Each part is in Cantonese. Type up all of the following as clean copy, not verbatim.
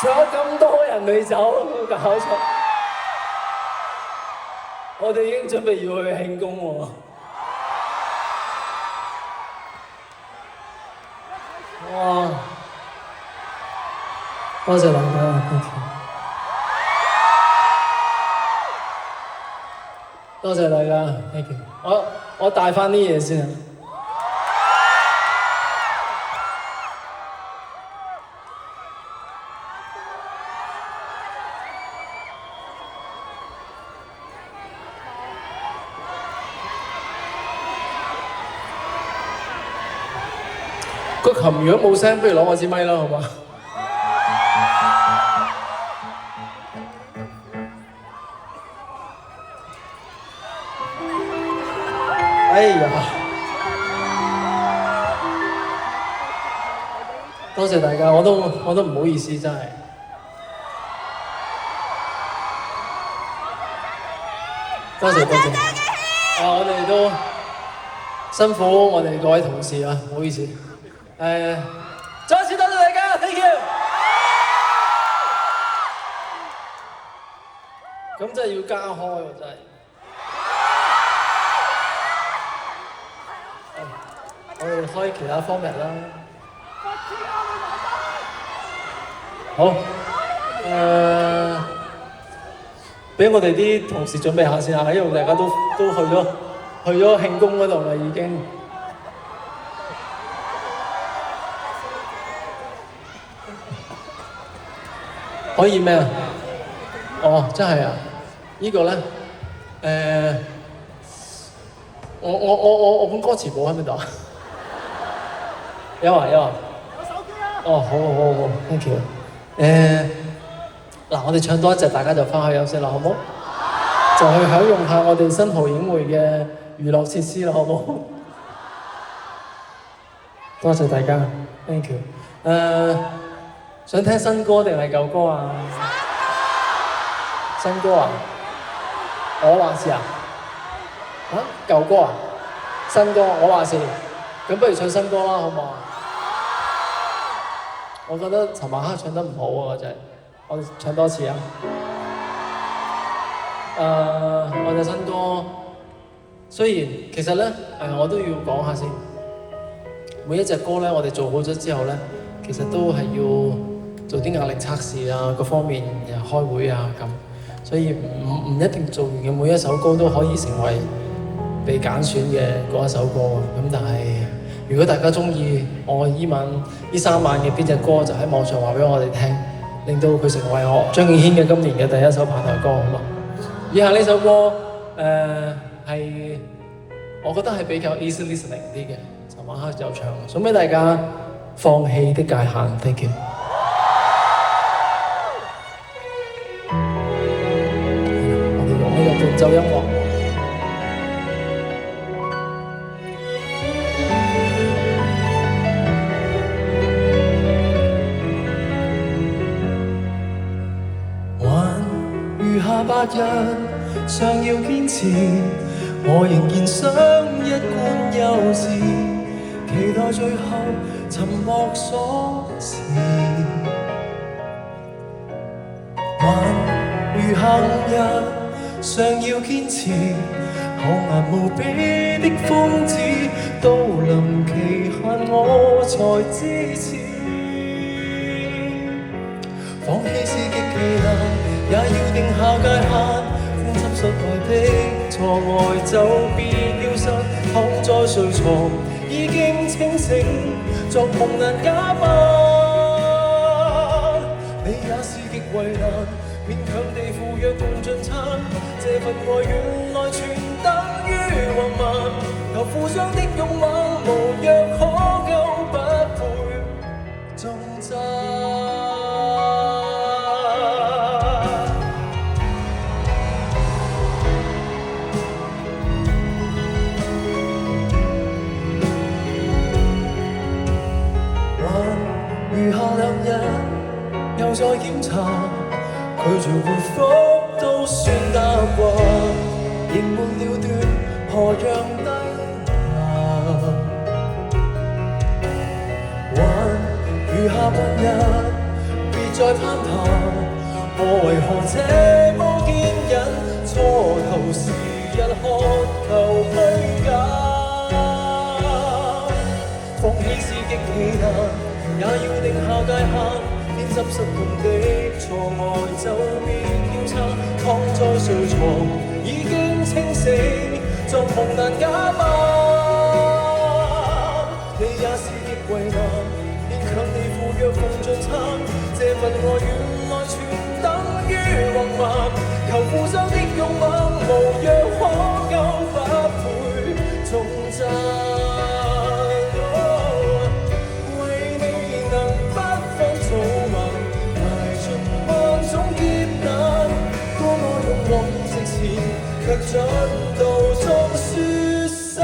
仲有咁多人未走，搞錯！我哋已經準備要去慶功喎。哇！多謝大家 ，thank you。多謝大家 ，thank you。我帶翻啲嘢先啊。個琴如果冇聲，不如攞我支咪啦，好嘛？哎呀！多謝大家，我都唔好意思，真係。多謝。我哋都辛苦我哋各位同事啊，唔好意思。再一次多謝大家 ，thank you。咁真係要加開喎，真係。我哋開其他format啦。好，俾我哋啲同事準備下先啊，因為大家都去咗慶功嗰度啦，已經。可以咩啊？哦，真係啊！呢個咧，我本歌詞簿喺邊度啊？有啊。有手機啊！哦，好 ，thank you。嗱，我哋唱多一隻，大家就翻去休息啦，好唔好？就去享用下我哋新濠影匯嘅娛樂設施啦，好唔好？多謝大家 ，thank you。想聽新歌定係舊歌啊？新歌啊？我話事啊？舊歌啊？新歌我話事，咁不如唱新歌啦，好唔好啊？我覺得尋晚黑唱得唔好啊，真係，我哋唱多次啊！我隻新歌，雖然其實咧，我都要講下先。每一隻歌咧，我哋做好咗之後咧，其實都係要做啲壓力測試啊，各方面開會啊咁，所以唔一定做完嘅每一首歌都可以成為被揀選嘅嗰一首歌啊。咁但係如果大家鍾意我呢3晚嘅邊隻歌，就喺網上話俾我哋聽，令到佢成為我張敬軒嘅今年嘅第一首拍台歌，好嘛？以下呢首歌係我覺得係比較 easy listening 啲嘅，尋晚黑就唱，送俾大家《放棄的界限》，thank you。我哋用呢個伴奏音樂。8日尚要堅持，我仍然想一貫幼稚，期待最後沉默鎖匙。還餘下5日尚要堅持，厚顏無比的瘋子，到臨期限我才支持。放棄是極其難，也要定下界限，寬執室內的錯愛就別丟失，躺在睡床已經清醒，作夢難假扮。你也是極為難，勉強地赴約共進餐，這份愛原來全等於橫蠻，求互相的勇猛無藥可救，不配重讚。餘下2日又再檢查，拒絕回覆都算答話，仍沒了斷，何樣低下？還餘下8日，別再攀談，我為何這麼堅忍？初頭時日渴求虛假，放棄是極其難，也要定下界限。編輯失控的錯愛就別要撐，躺在睡床已經清醒，作夢難假扮。你也是極為難，勉強地赴約共進餐，這份愛原來全等於浪漫，求互相的勇猛，無藥可救不配重讚。卻進道中輸失，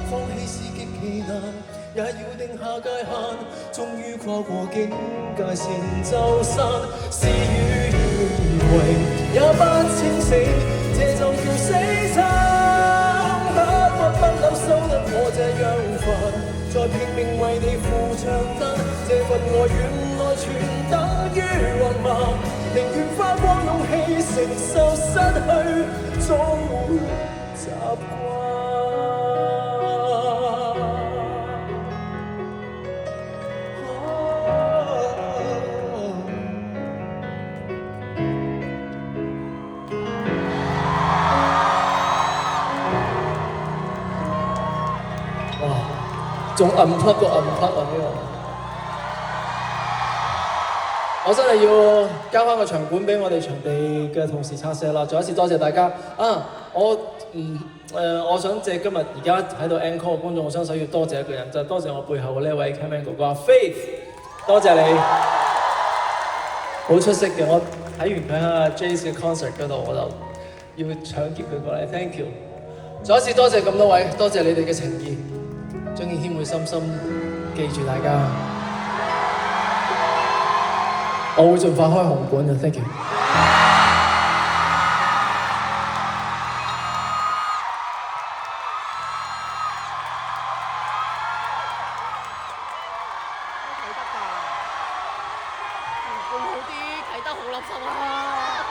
放棄是極其難，也要定下界限。終於跨過境界線就散，事與願違也不清醒，這就叫死撐。不能收得我這樣煩，再拼命為你付賬單，這份愛原來全等於浪漫。寧願花光勇氣承受失去，總會習慣。哇！仲unplug過unplug啊呢個！我真係要交翻個場館俾我哋場地嘅同事拆卸啦！再一次多謝大家啊！我想借今日而家喺度 encore 嘅觀眾，我雙手要多謝一個人，就係多謝我背後嘅呢位 cameraman 哥哥 Faith， 多謝你，好出色嘅！我睇完佢喺 Jace 嘅 concert 嗰度，我就要搶劫佢過嚟 ，thank you！ 再一次多謝咁多位，多謝你哋嘅情意，張敬軒會深深記住大家。我會盡快開紅館嘅 ，thank you。睇得㗎，會好啲，睇得好粒心啊！